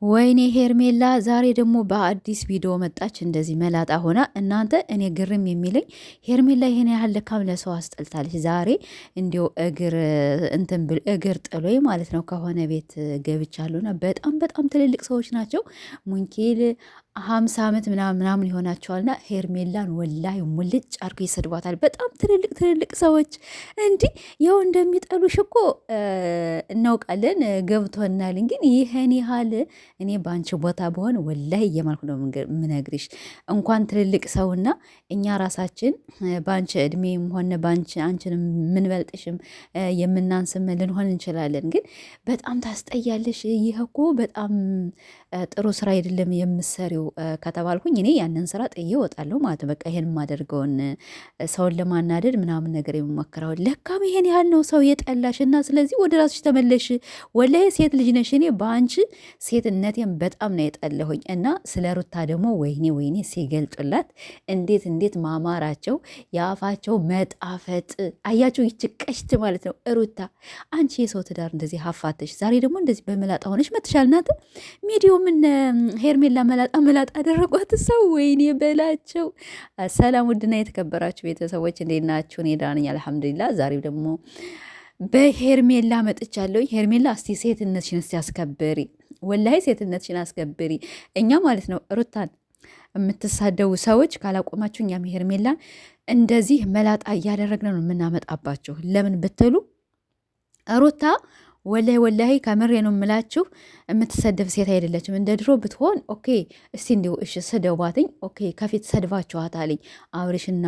ወይኔ ሄርሜላ ዛሬ ደግሞ በአዲስ ቪዲዮ መጣች። እንደዚህ መላጣ ሆና እናንተ። እኔ ግርም የሚለኝ ሄርሜላ ይሄን ያህል ለካም ለሰው አስጠልታለች። ዛሬ እንዲው እግር ጥሎኝ ማለት ነው ከሆነ ቤት ገብቻለሁና በጣም በጣም ትልልቅ ሰዎች ናቸው። ሙንኪል 50 ዓመት ምናምን ይሆናቸዋልና ሄርሜላን ወላሂ ሙልጭ አርገው ይሰድቧታል። በጣም ትልልቅ ሰዎች እንዲህ ያው እንደሚጠሉሽ እኮ እናውቃለን፣ ገብቶናል። ግን ይህን ያህል እኔ በአንቺ ቦታ በሆን ወላሂ እየማልኩ ነው የምነግርሽ። እንኳን ትልልቅ ሰውና እኛ ራሳችን በአንቺ እድሜም ሆነ በአንቺ አንቺን የምንበልጥሽም የምናንስም ልንሆን እንችላለን። ግን በጣም ታስጠያለሽ። ይህ እኮ በጣም ጥሩ ስራ አይደለም የምሰሪው ከተባልኩኝ እኔ ያንን ስራ ጥዬ እወጣለሁ ማለት ነው። በቃ ይሄን የማደርገውን ሰውን ለማናደድ ምናምን ነገር የምሞክረው ለካም ይሄን ያህል ነው ሰው የጠላሽ እና ስለዚህ ወደ ራስሽ ተመለሽ። ወላሂ ሴት ልጅ ነሽ። እኔ በአንቺ ሴትነቴን በጣም ነው የጠለሁኝ። እና ስለ ሩታ ደግሞ ወይኔ ሲገልጡላት እንዴት ማማራቸው፣ የአፋቸው መጣፈጥ አያቸው። ይችቀሽት ማለት ነው። ሩታ አንቺ የሰው ትዳር እንደዚህ ሀፋተሽ ዛሬ ደግሞ እንደዚህ በመላጣ ሆነች መትሻል ናት። ሚዲዮ ምን ሄርሜላ መላጣ አደረጓት ሰው። ወይኔ በላቸው። ሰላም ውድና የተከበራችሁ ቤተሰቦች እንዴት ናችሁ? እኔ ደህና ነኝ አልሐምዱሊላህ። ዛሬ ደግሞ በሄርሜላ መጥቻለሁ። ሄርሜላ እስቲ ሴትነትሽን እስቲ አስከብሪ፣ ወላሂ ሴትነትሽን አስከብሪ። እኛ ማለት ነው ሩታን የምትሳደቡ ሰዎች ካላቆማችሁ እኛም ሄርሜላን እንደዚህ መላጣ እያደረግን ነው የምናመጣባችሁ። ለምን ብትሉ ሩታ ወላሂ ከምሬ ነው የምላችሁ፣ የምትሰደብ ሴት አይደለችም። እንደ ድሮ ብትሆን ኦኬ፣ እስቲ እንዲሁ እሺ ስደቧትኝ፣ ኦኬ ከፊት ሰድባችኋታልኝ። አብርሽና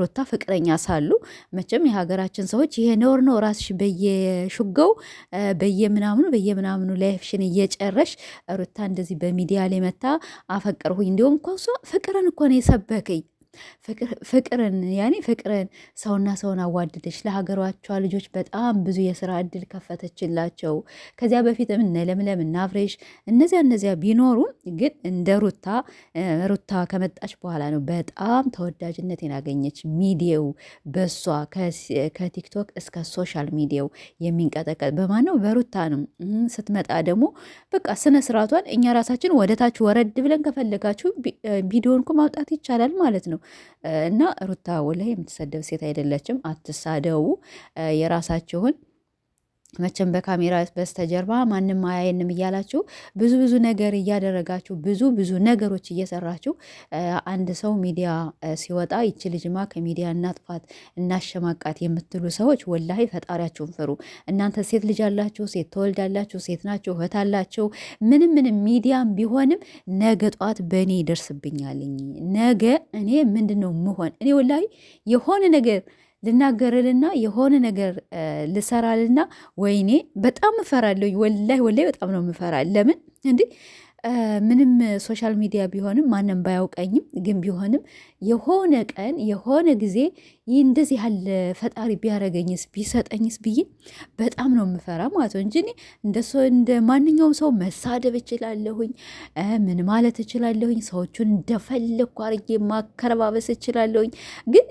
ሩታ ፍቅረኛ ሳሉ መቼም የሀገራችን ሰዎች ይሄ ነውር ነው። ራስሽ በየሹገው በየምናምኑ ላይፍሽን እየጨረሽ ሩታ እንደዚህ በሚዲያ ላይ መታ አፈቀርሁኝ። እንዲሁም እኮ እሷ ፍቅርን እኮ ነው የሰበከኝ። ፍቅርን ሰውና ሰውን አዋድደች ለሀገሯቿ ልጆች በጣም ብዙ የስራ እድል ከፈተችላቸው። ከዚያ በፊት እነ ለምለም እና አብርሽ እነዚያ ቢኖሩ ግን እንደ ሩታ ከመጣች በኋላ ነው በጣም ተወዳጅነትን ያገኘች። ሚዲያው በሷ ከቲክቶክ እስከ ሶሻል ሚዲያው የሚንቀጠቀጥ በማን ነው? በሩታ ነው። ስትመጣ ደግሞ በቃ ስነ ስርዓቷን እኛ ራሳችን ወደታች ወረድ ብለን ከፈለጋችሁ ቪዲዮን ማውጣት ይቻላል ማለት ነው። እና ሩታ ወላሂ የምትሰደብ ሴት አይደለችም። አትሳደቡ። የራሳችሁን መቼም በካሜራ በስተጀርባ ማንም አያየንም እያላችሁ ብዙ ነገር እያደረጋችሁ ብዙ ነገሮች እየሰራችሁ አንድ ሰው ሚዲያ ሲወጣ ይቺ ልጅማ ከሚዲያ እናጥፋት እናሸማቃት የምትሉ ሰዎች ወላሂ ፈጣሪያችሁን ፍሩ። እናንተ ሴት ልጅ አላችሁ፣ ሴት ተወልዳላችሁ፣ ሴት ናችሁ፣ እህት አላችሁ። ምንም ሚዲያም ቢሆንም ነገ ጠዋት በእኔ ይደርስብኛልኝ። ነገ እኔ ምንድን ነው ምሆን? እኔ ወላሂ የሆነ ነገር ልናገርልና የሆነ ነገር ልሰራልና ወይኔ በጣም እፈራለሁ። ወላሂ በጣም ነው ምፈራ። ለምን እንዲህ ምንም ሶሻል ሚዲያ ቢሆንም ማንም ባያውቀኝም ግን ቢሆንም የሆነ ቀን የሆነ ጊዜ ይህ እንደዚህ ያለ ፈጣሪ ቢያረገኝስ ቢሰጠኝስ ብዬ በጣም ነው የምፈራ ማለት ነው እንጂ እንደ ማንኛውም ሰው መሳደብ እችላለሁኝ፣ ምን ማለት እችላለሁኝ፣ ሰዎቹን እንደፈለግኩ አርጌ ማከረባበስ እችላለሁኝ። ግን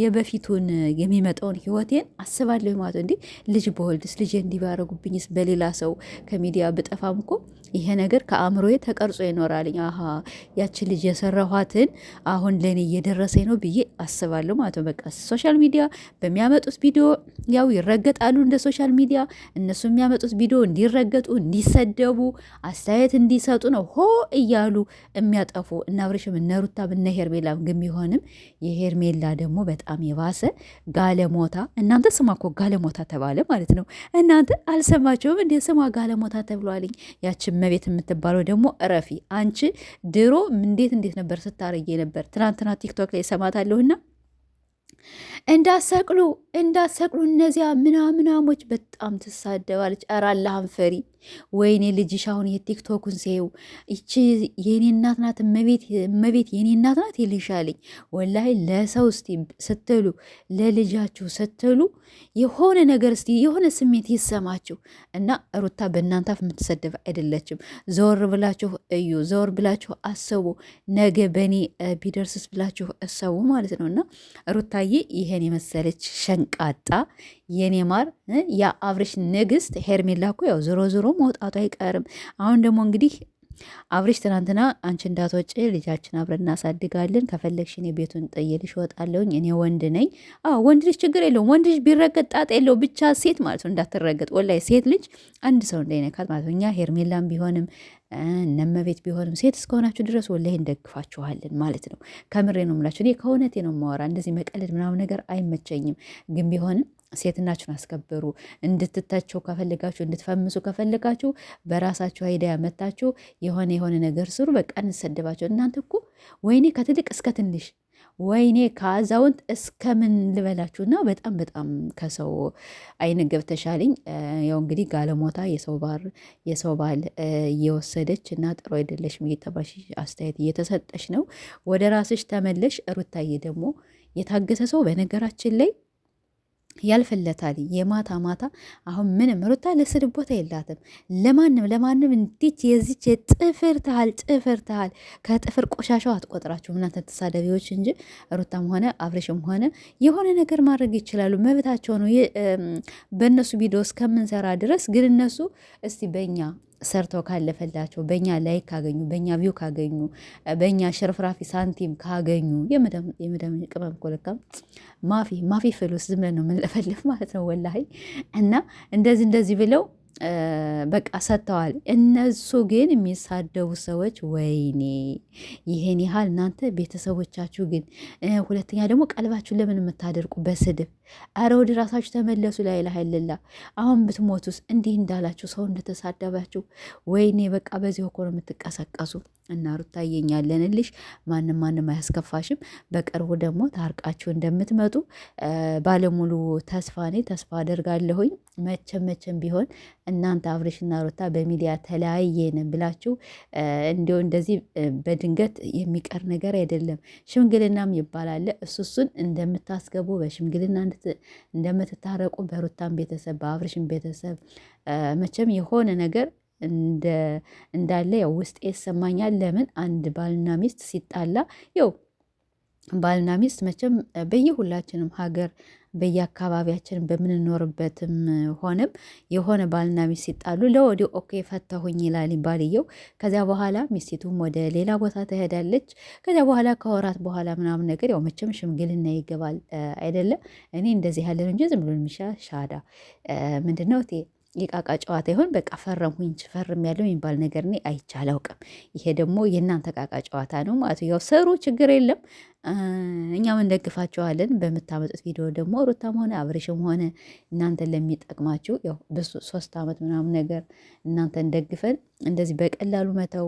የበፊቱን የሚመጣውን ህይወቴን አስባለሁ ማለት ነው። እንዲህ ልጅ በወልድስ ልጅ እንዲህ ቢያረጉብኝስ በሌላ ሰው ከሚዲያ ብጠፋም እኮ ይሄ ነገር ከአእምሮዬ ተቀርጾ ይኖራልኝ። አሀ ያቺ ልጅ የሰራኋትን አሁን ለእኔ እየደረሰኝ ነው ብዬ አስባለሁ ማለት ነው። በቃ ሶሻል ሚዲያ በሚያመጡት ቪዲዮ ያው ይረገጣሉ። እንደ ሶሻል ሚዲያ እነሱ የሚያመጡት ቪዲዮ እንዲረገጡ፣ እንዲሰደቡ፣ አስተያየት እንዲሰጡ ነው ሆ እያሉ የሚያጠፉ እና አብርሽም እነ ሩታም እነ ሄርሜላም ግን ቢሆንም የሄርሜላ ደግሞ በጣም የባሰ ጋለሞታ። እናንተ ስማ እኮ ጋለሞታ ተባለ ማለት ነው። እናንተ አልሰማችሁም እንዴ? ስማ ጋለሞታ ተብሏልኝ። ያችን መቤት የምትባለው ደግሞ እረፊ አንቺ። ድሮ እንዴት ነበር ስታረጊ ነበር? ትናንትና ቲክቶክ ላይ ሰማታለሁና እንዳሰቅሉ እነዚያ ምናምናሞች በጣም ትሳደባለች። ኧረ አላህን ፈሪ። ወይኔ ልጅሽ አሁን የቲክቶኩን ሴው ይቺ የኔ እናት ናት፣ እመቤት የኔ እናት ናት ይልሻልኝ። ወላሂ ለሰው እስቲ ስትሉ ለልጃችሁ ስትሉ የሆነ ነገር እስቲ የሆነ ስሜት ይሰማችሁ እና ሩታ በእናንተ አፍ የምትሰደብ አይደለችም። ዘወር ብላችሁ እዩ፣ ዘወር ብላችሁ አሰቡ። ነገ በእኔ ቢደርስስ ብላችሁ እሰቡ ማለት ነው። እና ሩታዬ ይሄን የመሰለች ሸንቃጣ የኔ ማር የአብርሽ ንግስት ሄርሜላ እኮ ያው ዞሮ ዞሮ መውጣቱ አይቀርም። አሁን ደግሞ እንግዲህ አብርሽ ትናንትና አንቺ እንዳትወጪ ልጃችን አብረን እናሳድጋለን፣ ከፈለግሽ እኔ ቤቱን ጥዬልሽ እወጣለሁኝ፣ እኔ ወንድ ነኝ። አዎ ወንድ ልጅ ችግር የለውም፣ ወንድ ልጅ ቢረገጥ ጣጣ የለው፣ ብቻ ሴት ማለት ነው እንዳትረገጥ። ወላሂ ሴት ልጅ አንድ ሰው እንዳይነካት ማለት ነው። እኛ ሄርሜላም ቢሆንም እነመቤት ቢሆንም ሴት እስከሆናችሁ ድረስ ወላሂ እንደግፋችኋለን ማለት ነው። ከምሬ ነው የምላችሁ። እኔ ከእውነቴ ነው የማወራ። እንደዚህ መቀለድ ምናምን ነገር አይመቸኝም፣ ግን ቢሆንም ሴትናችሁን አስከብሩ። እንድትተቸው ከፈለጋችሁ እንድትፈምሱ ከፈለጋችሁ በራሳችሁ አይዲያ መታችሁ የሆነ ነገር ስሩ። በቃ እንሰደባቸው። እናንተ እኮ ወይኔ ከትልቅ እስከ ትንሽ ወይኔ ከአዛውንት እስከምን ልበላችሁና በጣም ከሰው አይን ገብተሻልኝ። ያው እንግዲህ ጋለሞታ የሰው ባል እየወሰደች እና ጥሩ አይደለሽም እየተባልሽ አስተያየት እየተሰጠሽ ነው። ወደ ራስሽ ተመለሽ። ሩታዬ ደግሞ የታገሰ ሰው በነገራችን ላይ ያልፍለታል። የማታ ማታ አሁን ምንም ሩታ ለስድብ ቦታ የላትም። ለማንም እንዲች የዚች ጥፍር ታህል ከጥፍር ቆሻሻው አትቆጥራችሁም እናንተ ተሳዳቢዎች እንጂ ሩታም ሆነ አብረሽም ሆነ የሆነ ነገር ማድረግ ይችላሉ፣ መብታቸው ነው። በእነሱ ቪዲዮ እስከምንሰራ ድረስ ግን እነሱ እስቲ በእኛ ሰርተው ካለፈላቸው በእኛ ላይክ ካገኙ በእኛ ቪው ካገኙ በእኛ ሽርፍራፊ ሳንቲም ካገኙ የመዳም ቅመም ኮለካም ማፊ ፍሉስ ዝም ብለን ነው የምንለፈልፍ ማለት ነው ወላሂ። እና እንደዚህ ብለው በቃ ሰጥተዋል። እነሱ ግን የሚሳደቡ ሰዎች ወይኔ ይሄን ያህል እናንተ ቤተሰቦቻችሁ ግን ሁለተኛ ደግሞ ቀልባችሁን ለምን የምታደርቁ በስድብ? አረ ወደ ራሳችሁ ተመለሱ። ላይ ላይላ አሁን ብትሞቱስ እንዲህ እንዳላችሁ ሰው እንደተሳደባችሁ ወይኔ በቃ በዚህ እኮ ነው የምትቀሰቀሱ። እና ሩታዬ እኛ አለንልሽ፣ ማንም አያስከፋሽም። በቅርቡ ደግሞ ታርቃችሁ እንደምትመጡ ባለሙሉ ተስፋ ነኝ፣ ተስፋ አደርጋለሁኝ። መቼም ቢሆን እናንተ አብርሽና ሩታ በሚዲያ ተለያየን ብላችሁ እንዲሁ እንደዚህ በድንገት የሚቀር ነገር አይደለም። ሽምግልናም ይባላል። እሱን እንደምታስገቡ በሽምግልና እንደምትታረቁ በሩታን ቤተሰብ በአብርሽን ቤተሰብ መቼም የሆነ ነገር እንዳለ ያው ውስጥ ይሰማኛል። ለምን አንድ ባልና ሚስት ሲጣላ ያው ባልና ሚስት መቼም በየሁላችንም ሀገር በየአካባቢያችን በምንኖርበትም ሆነም የሆነ ባልና ሚስት ሲጣሉ ለወዲው ኦኬ ፈታሁኝ ይላል ባልየው። ከዚያ በኋላ ሚስቲቱም ወደ ሌላ ቦታ ትሄዳለች። ከዚያ በኋላ ከወራት በኋላ ምናምን ነገር ያው መቼም ሽምግልና ይገባል አይደለም። እኔ እንደዚህ ያለ ነው እንጂ ዝም ብሎ የሚሻ ሻዳ ምንድነው የቃቃ ጨዋታ ይሆን በቃ ፈርም ያለው የሚባል ነገር እኔ አይቼ አላውቅም። ይሄ ደግሞ የእናንተ ቃቃ ጨዋታ ነው ማለት ያው ስሩ፣ ችግር የለም። እኛም እንደግፋቸዋለን በምታመጡት ቪዲዮ ደግሞ ሩታም ሆነ አብርሽም ሆነ እናንተን ለሚጠቅማችሁ ያው በ3 ዓመት ምናምን ነገር እናንተን ደግፈን እንደዚህ በቀላሉ መተው